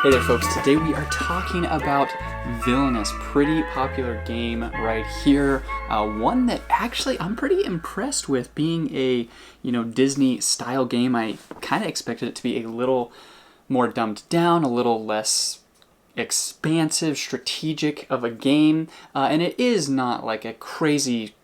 Hey there folks, today we are talking about Villainous, pretty popular game right here. One that actually I'm pretty impressed with being a, Disney style game. I kind of expected it to be a little more dumbed down, a little less expansive, strategic of a game, and it is not like a crazy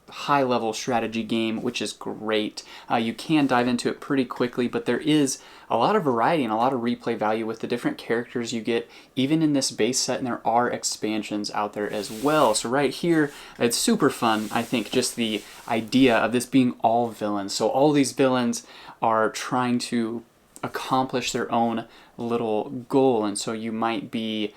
high-level strategy game, which is great. You can dive into it pretty quickly, but there is a lot of variety and a lot of replay value with the different characters you get, even in this base set, and there are expansions out there as well. So right here, it's super fun, I think, just the idea of this being all villains. So all these villains are trying to accomplish their own little goal, and so you might be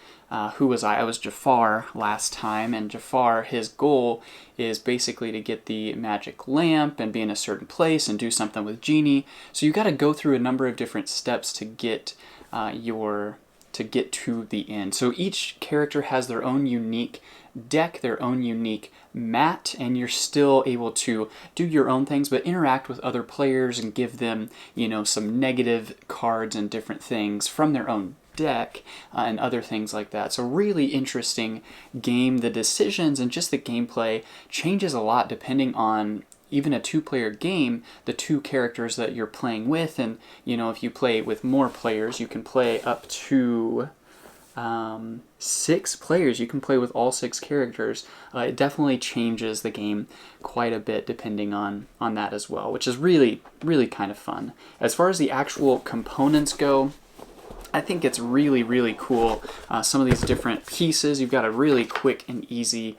who was I? I was Jafar last time, and Jafar, his goal is basically to get the magic lamp and be in a certain place and do something with Genie. So you got to go through a number of different steps to get to the end. So each character has their own unique deck, their own unique mat, and you're still able to do your own things but interact with other players and give them, some negative cards and different things from their own deck and other things like that. So really interesting game. The decisions and just the gameplay changes a lot depending on even a two-player game, the two characters that you're playing with, and if you play with more players, you can play up to 6 players. You can play with all 6 characters. It definitely changes the game quite a bit depending on that as well, which is really, really kind of fun. As far as the actual components go, I think it's really, really cool. Some of these different pieces, you've got a really quick and easy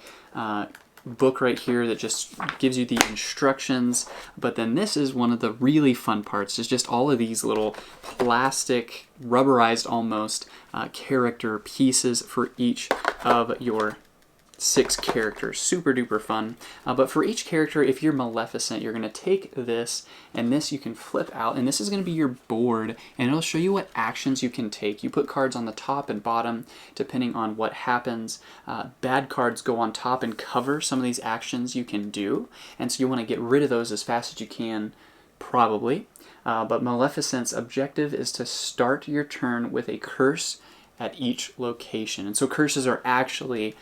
book right here that just gives you the instructions, but then this is one of the really fun parts, is just all of these little plastic, rubberized almost, character pieces for each of your 6 characters. Super duper fun. But for each character, if you're Maleficent, you're going to take this, and this you can flip out, and this is going to be your board, and it'll show you what actions you can take. You put cards on the top and bottom depending on what happens. Bad cards go on top and cover some of these actions you can do, and so you want to get rid of those as fast as you can, probably. But Maleficent's objective is to start your turn with a curse at each location. And so curses are actually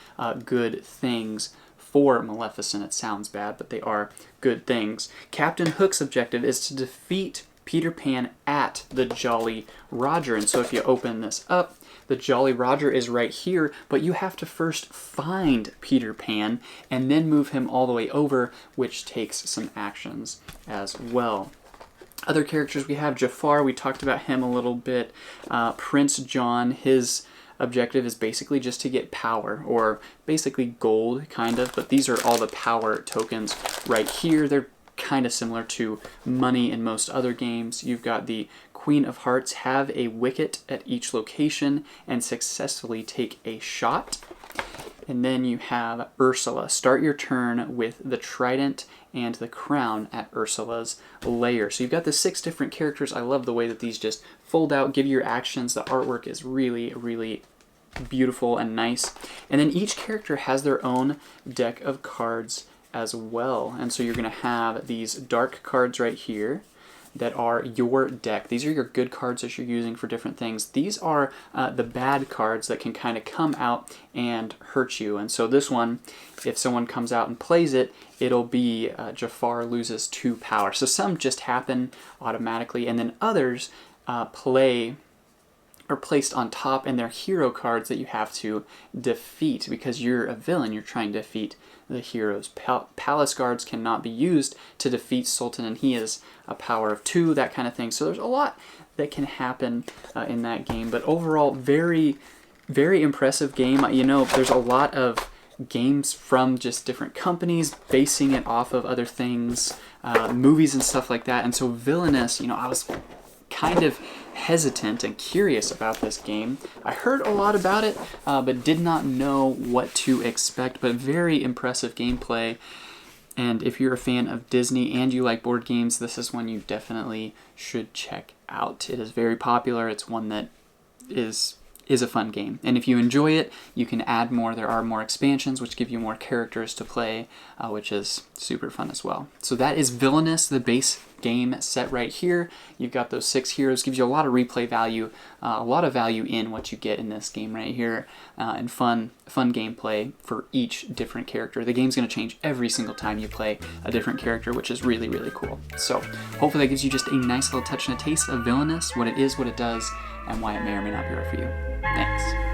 good things for Maleficent. It sounds bad, but they are good things. Captain Hook's objective is to defeat Peter Pan at the Jolly Roger. And so if you open this up, the Jolly Roger is right here, but you have to first find Peter Pan and then move him all the way over, which takes some actions as well. Other characters we have, Jafar, we talked about him a little bit. Prince John, his objective is basically just to get power, or basically gold, kind of, but these are all the power tokens right here. They're kind of similar to money in most other games. You've got the Queen of Hearts, have a wicket at each location and successfully take a shot. And then you have Ursula. Start your turn with the trident and the crown at Ursula's lair. So you've got the 6 different characters. I love the way that these just fold out, give you your actions. The artwork is really, really beautiful and nice. And then each character has their own deck of cards as well. And so you're going to have these dark cards right here that are your deck. These are your good cards that you're using for different things. These are the bad cards that can kind of come out and hurt you. And so this one, if someone comes out and plays it, it'll be Jafar loses 2 power. So some just happen automatically, and then others are placed on top, and they're hero cards that you have to defeat because you're a villain. You're trying to defeat the heroes. Palace guards cannot be used to defeat Sultan, and he is a power of 2, that kind of thing. So there's a lot that can happen in that game, but overall, very, very impressive game. There's a lot of games from just different companies basing it off of other things, movies and stuff like that, and so Villainous, I was kind of hesitant and curious about this game. I heard a lot about it, but did not know what to expect, but very impressive gameplay. And if you're a fan of Disney and you like board games, this is one you definitely should check out. It is very popular. It's one that is is a fun game. And if you enjoy it, you can add more. There are more expansions which give you more characters to play, which is super fun as well. So that is Villainous, the base game set right here. You've got those 6 heroes, gives you a lot of replay value, a lot of value in what you get in this game right here, and fun gameplay for each different character. The game's going to change every single time you play a different character, which is really, really cool. So hopefully that gives you just a nice little touch and a taste of Villainous, what it is, what it does, and why it may or may not be right for you. Thanks.